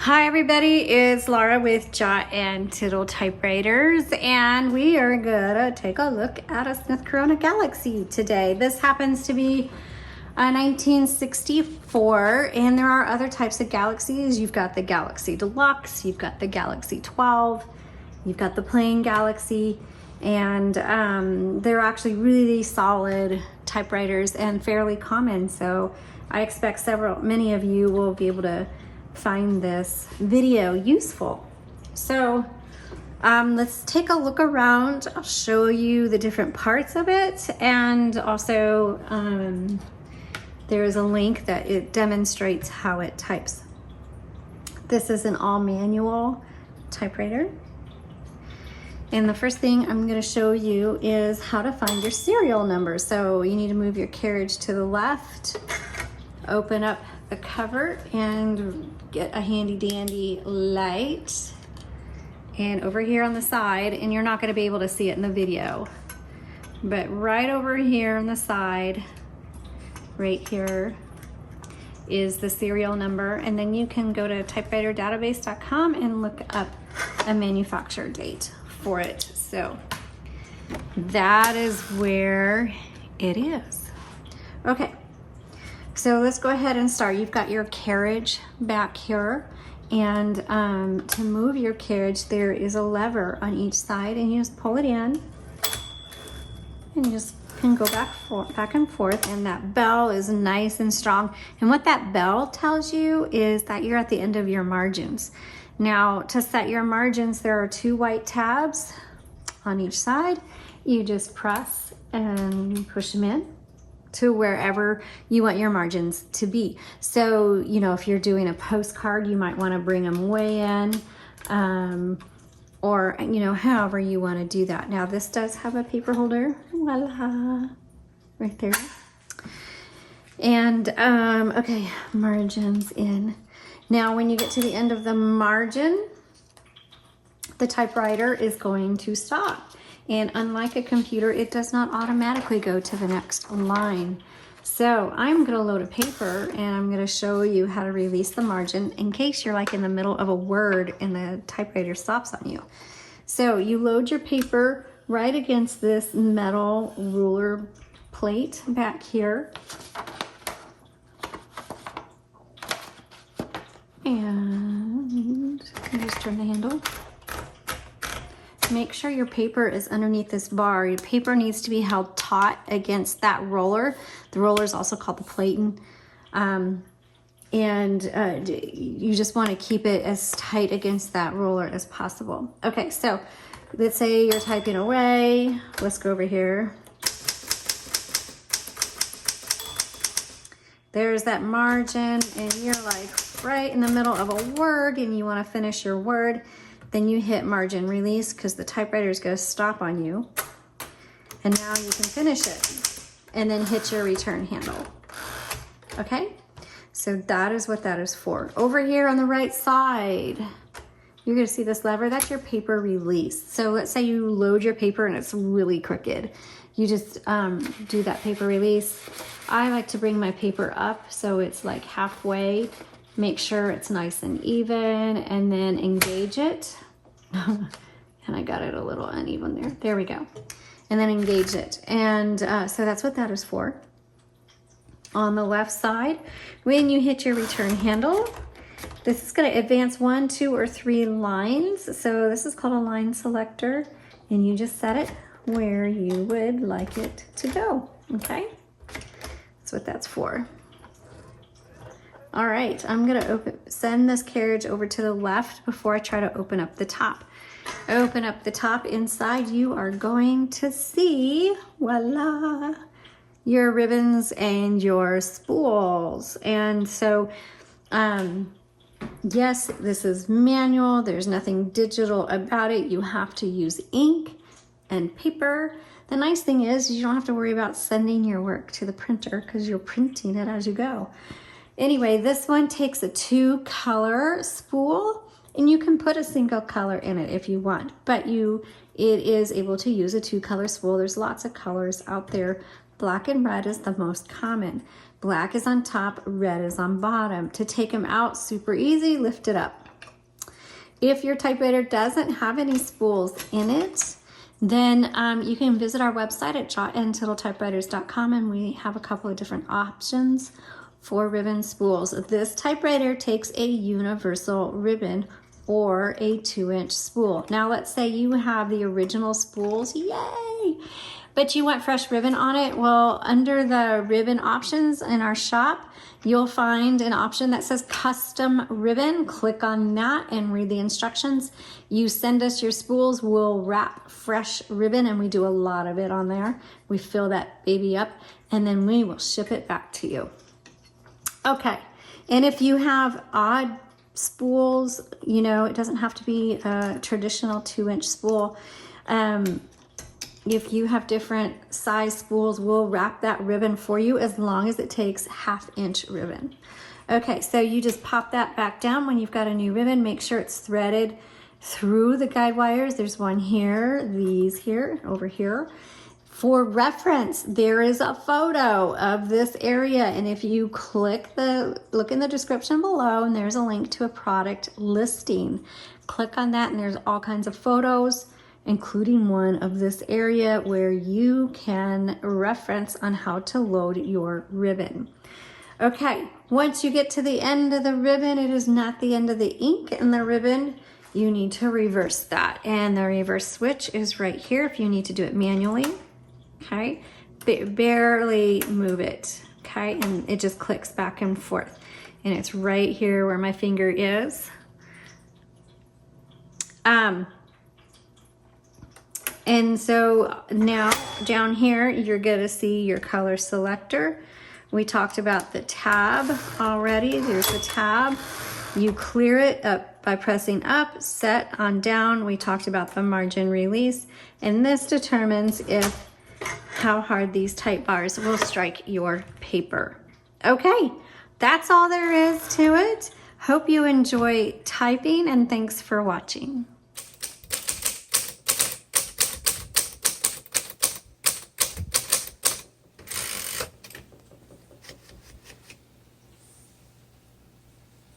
Hi everybody, it's Laura with Jot and Tittle Typewriters, and we are gonna take a look at a Smith Corona Galaxie today. This happens to be a 1964, and there are other types of Galaxies. You've got the Galaxie Deluxe, you've got the Galaxie 12, you've got the plain Galaxie, and they're actually really solid typewriters and fairly common. So I expect many of you will be able to find this video useful. So let's take a look around. I'll show you the different parts of it, and also there is a link that it demonstrates how it types. This is an all manual typewriter, and the first thing I'm going to show you is how to find your serial number. So you need to move your carriage to the left, open up the cover, and get a handy dandy light. And over here on the side, and you're not going to be able to see it in the video, but right over here on the side, right here, is the serial number. And then you can go to typewriterdatabase.com and look up a manufacturer date for it. So that is where it is. Okay. So let's go ahead and start. You've got your carriage back here, and to move your carriage, there is a lever on each side, and you just pull it in, and you just can go back and forth, and that bell is nice and strong. And what that bell tells you is that you're at the end of your margins. Now, to set your margins, there are two white tabs on each side. You just press and push them in to wherever you want your margins to be. So, you know, if you're doing a postcard, you might want to bring them way in, or, you know, however you want to do that. Now, this does have a paper holder, voila, right there. And, okay, margins in. Now, when you get to the end of the margin, the typewriter is going to stop. And unlike a computer, it does not automatically go to the next line. So I'm gonna load a paper, and I'm gonna show you how to release the margin in case you're like in the middle of a word and the typewriter stops on you. So you load your paper right against this metal ruler plate back here. And you just turn the handle. Make sure your paper is underneath this bar. Your paper needs to be held taut against that roller. The roller is also called the platen. You just want to keep it as tight against that roller as possible. Okay, so let's say you're typing away. Let's go over here. There's that margin, and you're like right in the middle of a word, and you want to finish your word. Then you hit margin release, because the typewriter is going to stop on you. And now you can finish it. And then hit your return handle. Okay? So that is what that is for. Over here on the right side, you're going to see this lever. That's your paper release. So let's say you load your paper and it's really crooked. You just do that paper release. I like to bring my paper up so it's like halfway. Make sure it's nice and even, and then engage it. And I got it a little uneven there. There we go. And then engage it. And so that's what that is for. On the left side, when you hit your return handle, this is going to advance 1, 2, or 3 lines. So this is called a line selector, and you just set it where you would like it to go. Okay? That's what that's for. All right, I'm gonna send this carriage over to the left before I try to open up the top. Open up the top. Inside, you are going to see, voila, your ribbons and your spools. And so, yes, this is manual. There's nothing digital about it. You have to use ink and paper. The nice thing is you don't have to worry about sending your work to the printer, because you're printing it as you go. Anyway, this one takes a 2-color spool, and you can put a single color in it if you want, but it is able to use a 2-color spool. There's lots of colors out there. Black and red is the most common. Black is on top, red is on bottom. To take them out, super easy, lift it up. If your typewriter doesn't have any spools in it, then you can visit our website at jotandtittletypewriters.com, and we have a couple of different options for ribbon spools. This typewriter takes a universal ribbon or a 2-inch spool. Now let's say you have the original spools, yay! But you want fresh ribbon on it. Well, under the ribbon options in our shop, you'll find an option that says custom ribbon. Click on that and read the instructions. You send us your spools, we'll wrap fresh ribbon, and we do a lot of it on there. We fill that baby up, and then we will ship it back to you. Okay, and if you have odd spools, you know, it doesn't have to be a traditional 2-inch spool. If you have different size spools, we'll wrap that ribbon for you as long as it takes 1/2-inch ribbon. Okay, so you just pop that back down when you've got a new ribbon. Make sure it's threaded through the guide wires. There's one here, these here, over here. For reference, there is a photo of this area, and if you look in the description below, and there's a link to a product listing. Click on that, and there's all kinds of photos, including one of this area where you can reference on how to load your ribbon. Okay, once you get to the end of the ribbon, it is not the end of the ink in the ribbon. You need to reverse that, and the reverse switch is right here if you need to do it manually. Okay, barely move it, okay, and it just clicks back and forth, and it's right here where my finger is. And so now down here, you're gonna see your color selector. We talked about the tab already. There's the tab. You clear it up by pressing up, set on down. We talked about the margin release, and this determines how hard these type bars will strike your paper. Okay, that's all there is to it. Hope you enjoy typing, and thanks for watching.